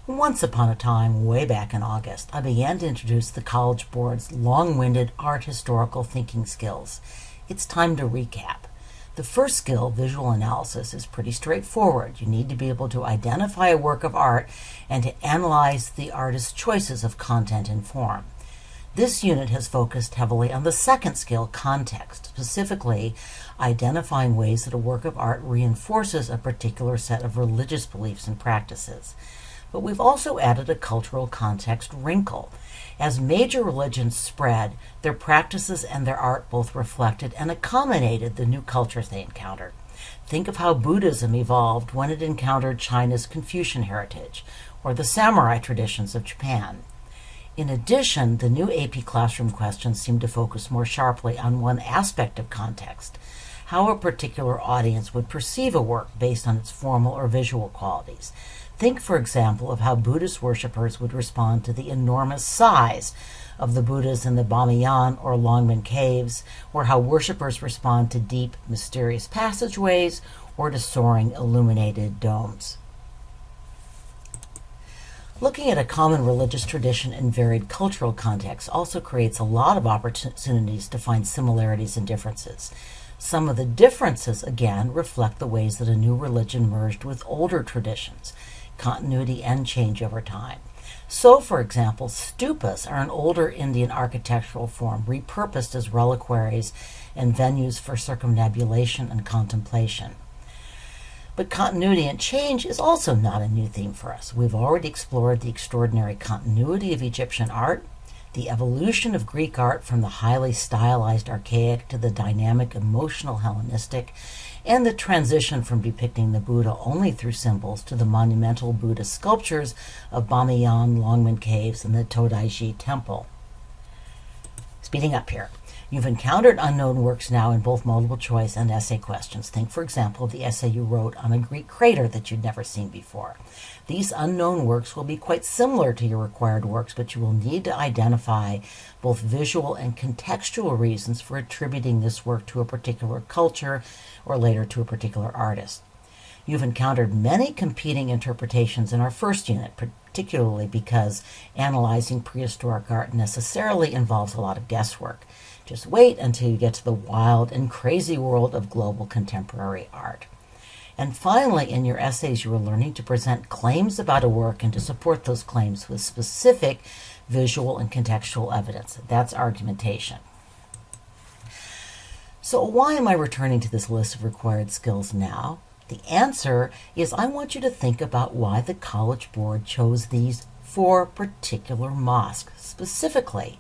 Once upon a time, way back in August, I began to introduce the College Board's long-winded art historical thinking skills. It's time to recap. The first skill, visual analysis, is pretty straightforward. You need to be able to identify a work of art and to analyze the artist's choices of content and form. This unit has focused heavily on the second skill, context, specifically identifying ways that a work of art reinforces a particular set of religious beliefs and practices. But we've also added a cultural context wrinkle. As major religions spread, their practices and their art both reflected and accommodated the new cultures they encountered. Think of how Buddhism evolved when it encountered China's Confucian heritage, or the samurai traditions of Japan. In addition, the new AP classroom questions seem to focus more sharply on one aspect of context, how a particular audience would perceive a work based on its formal or visual qualities. Think, for example, of how Buddhist worshippers would respond to the enormous size of the Buddhas in the Bamiyan or Longmen caves, or how worshippers respond to deep, mysterious passageways or to soaring, illuminated domes. Looking at a common religious tradition in varied cultural contexts also creates a lot of opportunities to find similarities and differences. Some of the differences, again, reflect the ways that a new religion merged with older traditions, continuity and change over time. So, for example, stupas are an older Indian architectural form repurposed as reliquaries and venues for circumnambulation and contemplation. But continuity and change is also not a new theme for us. We've already explored the extraordinary continuity of Egyptian art, the evolution of Greek art from the highly stylized archaic to the dynamic emotional Hellenistic, and the transition from depicting the Buddha only through symbols to the monumental Buddha sculptures of Bamiyan, Longmen caves, and the Todaiji temple. Speeding up here. You've encountered unknown works now in both multiple choice and essay questions. Think, for example, of the essay you wrote on a Greek crater that you'd never seen before. These unknown works will be quite similar to your required works, but you will need to identify both visual and contextual reasons for attributing this work to a particular culture or later to a particular artist. You've encountered many competing interpretations in our first unit, particularly because analyzing prehistoric art necessarily involves a lot of guesswork. Just wait until you get to the wild and crazy world of global contemporary art. And finally, in your essays, you are learning to present claims about a work and to support those claims with specific visual and contextual evidence. That's argumentation. So why am I returning to this list of required skills now? The answer is I want you to think about why the College Board chose these 4 particular mosques. Specifically,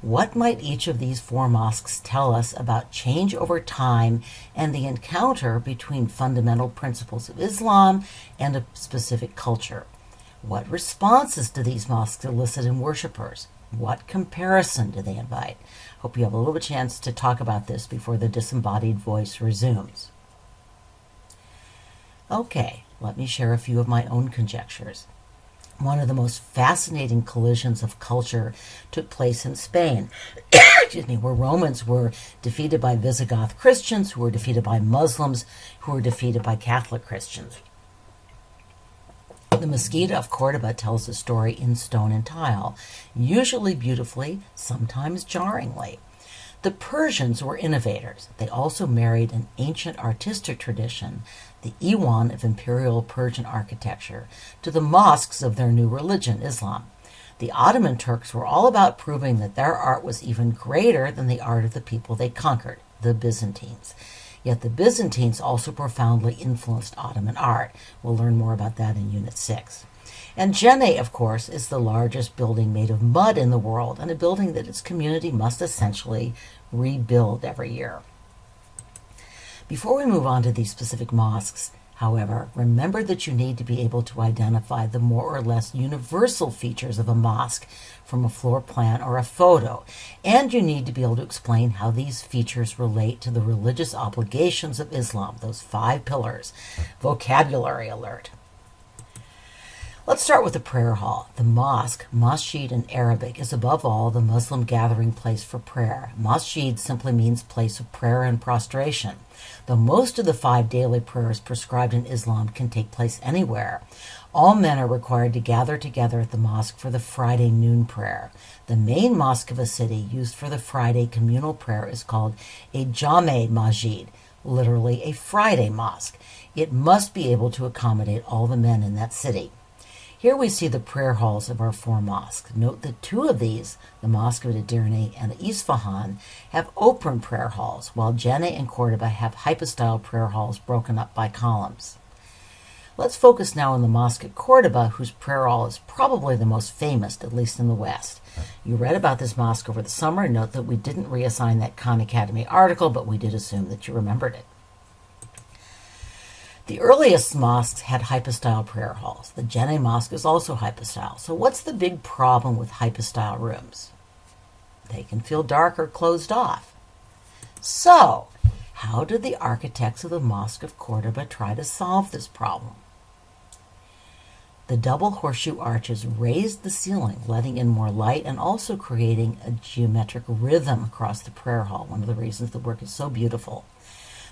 what might each of these 4 mosques tell us about change over time and the encounter between fundamental principles of Islam and a specific culture? What responses do these mosques elicit in worshipers? What comparison do they invite? Hope you have a little chance to talk about this before the disembodied voice resumes. Okay, let me share a few of my own conjectures. One of the most fascinating collisions of culture took place in Spain, where Romans were defeated by Visigoth Christians, who were defeated by Muslims, who were defeated by Catholic Christians. The Mesquita of Cordoba tells the story in stone and tile, usually beautifully, sometimes jarringly. The Persians were innovators. They also married an ancient artistic tradition, the Iwan of imperial Persian architecture, to the mosques of their new religion, Islam. The Ottoman Turks were all about proving that their art was even greater than the art of the people they conquered, the Byzantines. Yet the Byzantines also profoundly influenced Ottoman art. We'll learn more about that in Unit 6. And Djenné, of course, is the largest building made of mud in the world, and a building that its community must essentially rebuild every year. Before we move on to these specific mosques, however, remember that you need to be able to identify the more or less universal features of a mosque from a floor plan or a photo, and you need to be able to explain how these features relate to the religious obligations of Islam, those 5 pillars. Vocabulary alert. Let's start with the prayer hall. The mosque, masjid in Arabic, is above all the Muslim gathering place for prayer. Masjid simply means place of prayer and prostration. Though most of the 5 daily prayers prescribed in Islam can take place anywhere, all men are required to gather together at the mosque for the Friday noon prayer. The main mosque of a city used for the Friday communal prayer is called a Jame Masjid, literally a Friday mosque. It must be able to accommodate all the men in that city. Here we see the prayer halls of our 4 mosques. Note that 2 of these, the Mosque of Edirne and Isfahan, have open prayer halls, while Jenne and Cordoba have hypostyle prayer halls broken up by columns. Let's focus now on the Mosque at Cordoba, whose prayer hall is probably the most famous, at least in the West. You read about this mosque over the summer. Note that we didn't reassign that Khan Academy article, but we did assume that you remembered it. The earliest mosques had hypostyle prayer halls. The Jenne Mosque is also hypostyle. So what's the big problem with hypostyle rooms? They can feel dark or closed off. So, how did the architects of the Mosque of Cordoba try to solve this problem? The double horseshoe arches raised the ceiling, letting in more light and also creating a geometric rhythm across the prayer hall, one of the reasons the work is so beautiful.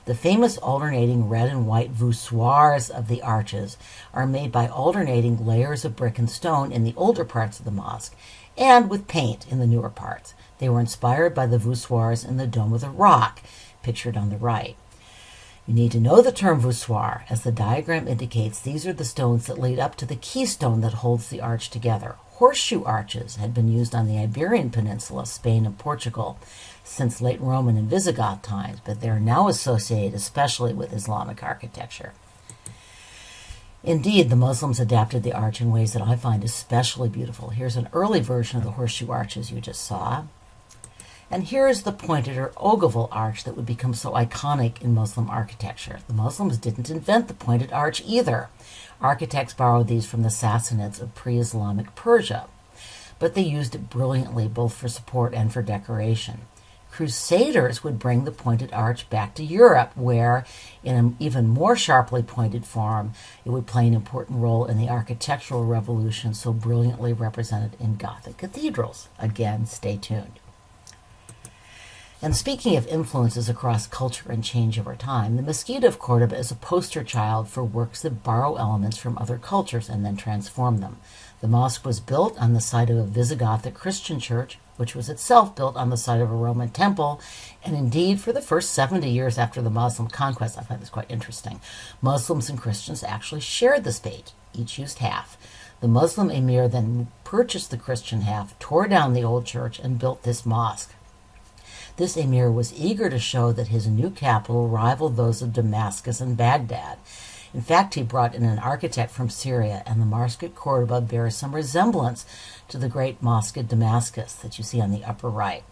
The famous alternating red and white voussoirs of the arches are made by alternating layers of brick and stone in the older parts of the mosque and with paint in the newer parts. They were inspired by the voussoirs in the Dome of the Rock, pictured on the right. You need to know the term voussoir. As the diagram indicates, these are the stones that lead up to the keystone that holds the arch together. Horseshoe arches had been used on the Iberian Peninsula, Spain, and Portugal since late Roman and Visigoth times, but they are now associated especially with Islamic architecture. Indeed, the Muslims adapted the arch in ways that I find especially beautiful. Here's an early version of the horseshoe arches you just saw. And here is the pointed or ogival arch that would become so iconic in Muslim architecture. The Muslims didn't invent the pointed arch either. Architects borrowed these from the Sassanids of pre-Islamic Persia, but they used it brilliantly both for support and for decoration. Crusaders would bring the pointed arch back to Europe, where, in an even more sharply pointed form, it would play an important role in the architectural revolution so brilliantly represented in Gothic cathedrals. Again, stay tuned. And speaking of influences across culture and change over time, the Mesquite of Cordoba is a poster child for works that borrow elements from other cultures and then transform them. The mosque was built on the site of a Visigothic Christian church, which was itself built on the site of a Roman temple, and indeed, for the first 70 years after the Muslim conquest, I find this quite interesting, Muslims and Christians actually shared the space, each used half. The Muslim emir then purchased the Christian half, tore down the old church, and built this mosque. This emir was eager to show that his new capital rivaled those of Damascus and Baghdad. In fact, he brought in an architect from Syria, and the mosque at Cordoba bears some resemblance to the great mosque at Damascus that you see on the upper right.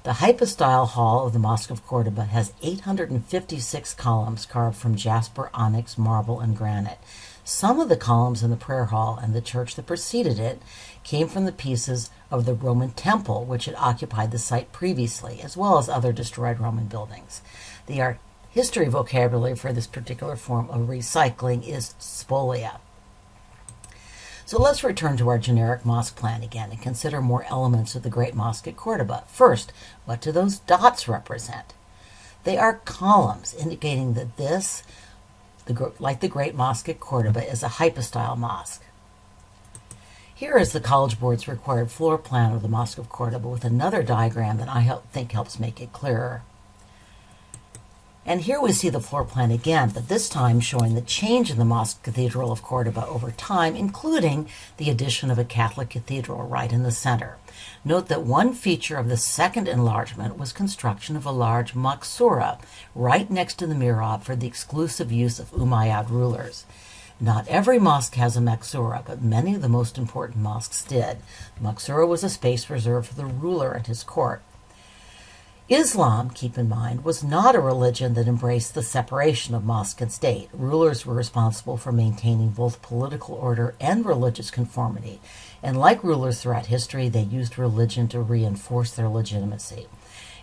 The hypostyle hall of the Mosque of Cordoba has 856 columns carved from jasper, onyx, marble, and granite. Some of the columns in the prayer hall and the church that preceded it came from the pieces of the Roman temple, which had occupied the site previously, as well as other destroyed Roman buildings. The art history vocabulary for this particular form of recycling is spolia. So let's return to our generic mosque plan again and consider more elements of the Great Mosque at Cordoba. First, what do those dots represent? They are columns, indicating that this, like the Great Mosque at Cordoba, is a hypostyle mosque. Here is the College Board's required floor plan of the Mosque of Cordoba with another diagram that I think helps make it clearer. And here we see the floor plan again, but this time showing the change in the Mosque Cathedral of Cordoba over time, including the addition of a Catholic cathedral right in the center. Note that one feature of the second enlargement was construction of a large maksura right next to the mihrab for the exclusive use of Umayyad rulers. Not every mosque has a maksura, but many of the most important mosques did. The maksura was a space reserved for the ruler and his court. Islam, keep in mind, was not a religion that embraced the separation of mosque and state. Rulers were responsible for maintaining both political order and religious conformity, and like rulers throughout history, they used religion to reinforce their legitimacy.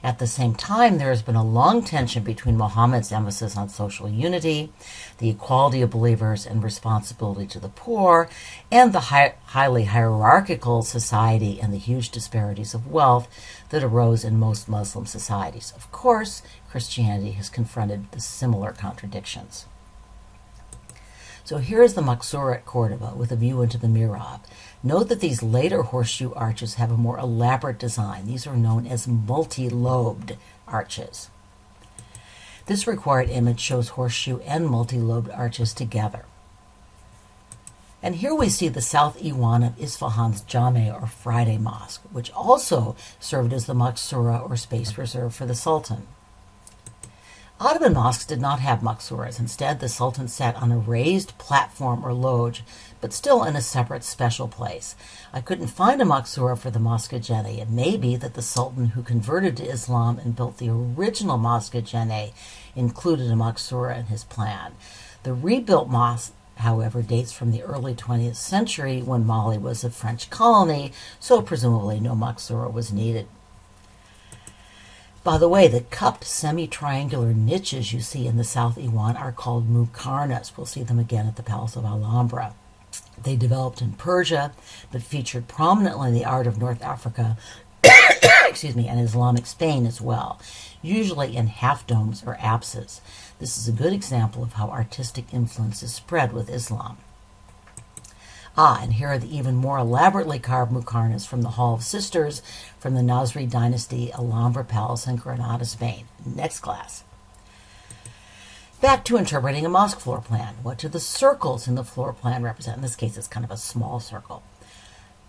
At the same time, there has been a long tension between Muhammad's emphasis on social unity, the equality of believers and responsibility to the poor, and the highly hierarchical society and the huge disparities of wealth that arose in most Muslim societies. Of course, Christianity has confronted the similar contradictions. So here is the Maqsura at Cordoba with a view into the mihrab. Note that these later horseshoe arches have a more elaborate design. These are known as multi-lobed arches. This required image shows horseshoe and multi-lobed arches together. And here we see the South Iwan of Isfahan's Jame or Friday Mosque, which also served as the Maqsura or space reserved for the Sultan. Ottoman mosques did not have maqsuras. Instead, the Sultan sat on a raised platform or lodge, but still in a separate special place. I couldn't find a maqsura for the Mosque Janneh. It may be that the Sultan who converted to Islam and built the original Mosque Janneh included a maqsura in his plan. The rebuilt mosque, however, dates from the early 20th century when Mali was a French colony, so presumably no maqsura was needed. By the way, the cupped semi-triangular niches you see in the South Iwan are called muqarnas. We'll see them again at the Palace of Alhambra. They developed in Persia, but featured prominently in the art of North Africa and Islamic Spain as well, usually in half-domes or apses. This is a good example of how artistic influences spread with Islam. And here are the even more elaborately carved muqarnas from the Hall of Sisters from the Nasrid Dynasty Alhambra Palace in Granada, Spain. Next class. Back to interpreting a mosque floor plan. What do the circles in the floor plan represent? In this case, it's kind of a small circle.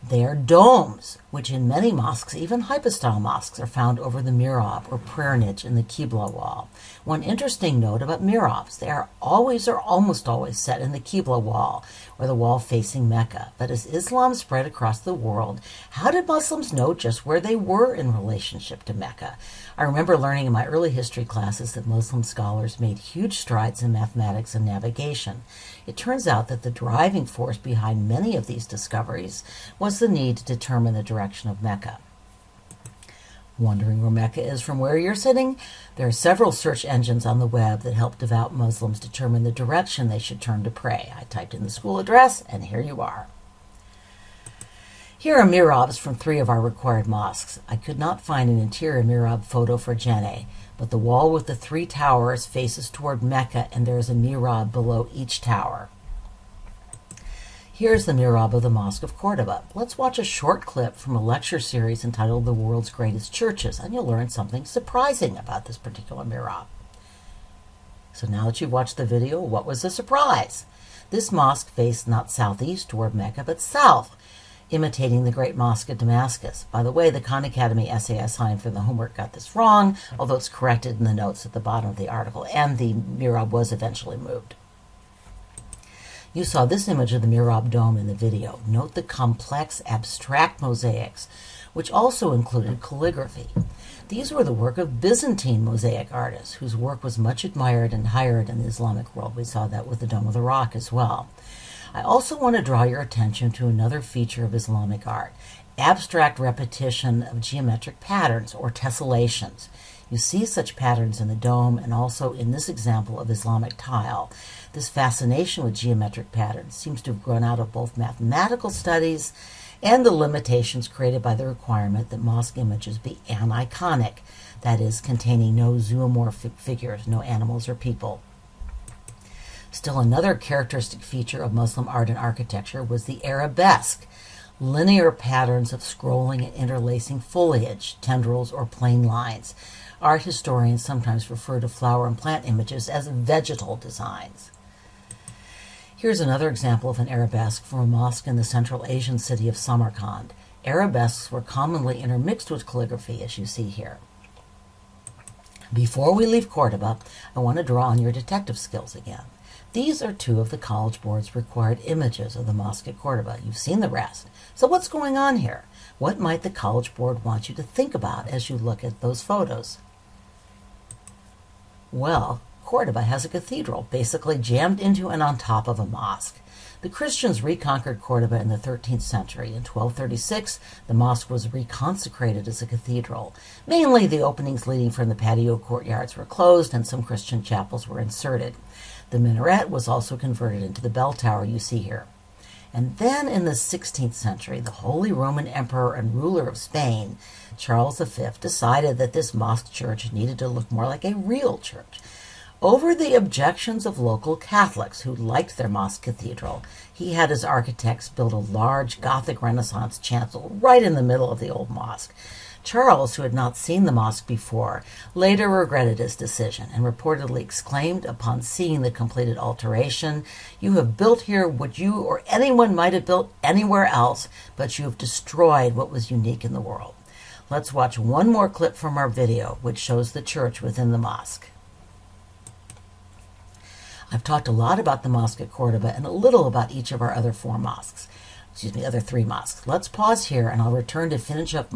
They are domes, which in many mosques, even hypostyle mosques, are found over the mihrab or prayer niche in the Qibla wall. One interesting note about mihrabs, they are always or almost always set in the Qibla wall, or the wall facing Mecca. But as Islam spread across the world, how did Muslims know just where they were in relationship to Mecca? I remember learning in my early history classes that Muslim scholars made huge strides in mathematics and navigation. It turns out that the driving force behind many of these discoveries was the need to determine the direction of Mecca. Wondering where Mecca is from where you're sitting? There are several search engines on the web that help devout Muslims determine the direction they should turn to pray. I typed in the school address, and here you are. Here are mihrabs from 3 of our required mosques. I could not find an interior mihrab photo for Janneh, but the wall with the 3 towers faces toward Mecca, and there is a mihrab below each tower. Here's the mihrab of the Mosque of Cordoba. Let's watch a short clip from a lecture series entitled The World's Greatest Churches, and you'll learn something surprising about this particular mihrab. So now that you've watched the video, what was the surprise? This mosque faced not southeast toward Mecca, but south, imitating the Great Mosque of Damascus. By the way, the Khan Academy essay I assigned for the homework got this wrong, although it's corrected in the notes at the bottom of the article, and the mihrab was eventually moved. You saw this image of the mihrab dome in the video. Note the complex, abstract mosaics, which also included calligraphy. These were the work of Byzantine mosaic artists, whose work was much admired and hired in the Islamic world. We saw that with the Dome of the Rock as well. I also want to draw your attention to another feature of Islamic art, abstract repetition of geometric patterns or tessellations. You see such patterns in the dome and also in this example of Islamic tile. This fascination with geometric patterns seems to have grown out of both mathematical studies and the limitations created by the requirement that mosque images be aniconic, that is, containing no zoomorphic figures, no animals or people. Still another characteristic feature of Muslim art and architecture was the arabesque, linear patterns of scrolling and interlacing foliage, tendrils, or plain lines. Art historians sometimes refer to flower and plant images as vegetal designs. Here's another example of an arabesque from a mosque in the Central Asian city of Samarkand. Arabesques were commonly intermixed with calligraphy, as you see here. Before we leave Cordoba, I want to draw on your detective skills again. These are 2 of the College Board's required images of the mosque at Cordoba. You've seen the rest. So what's going on here? What might the College Board want you to think about as you look at those photos? Well, Cordoba has a cathedral basically jammed into and on top of a mosque. The Christians reconquered Cordoba in the 13th century. In 1236, the mosque was reconsecrated as a cathedral. Mainly, the openings leading from the patio courtyards were closed and some Christian chapels were inserted. The minaret was also converted into the bell tower you see here. And then in the 16th century, the Holy Roman Emperor and ruler of Spain, Charles V, decided that this mosque church needed to look more like a real church. Over the objections of local Catholics who liked their mosque cathedral, he had his architects build a large Gothic Renaissance chancel right in the middle of the old mosque. Charles, who had not seen the mosque before, later regretted his decision and reportedly exclaimed upon seeing the completed alteration, "You have built here what you or anyone might have built anywhere else, but you have destroyed what was unique in the world." Let's watch one more clip from our video, which shows the church within the mosque. I've talked a lot about the mosque at Cordoba and a little about each of our other three mosques. Let's pause here and I'll return to finish up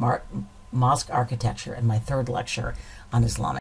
mosque architecture in my third lecture on Islamic.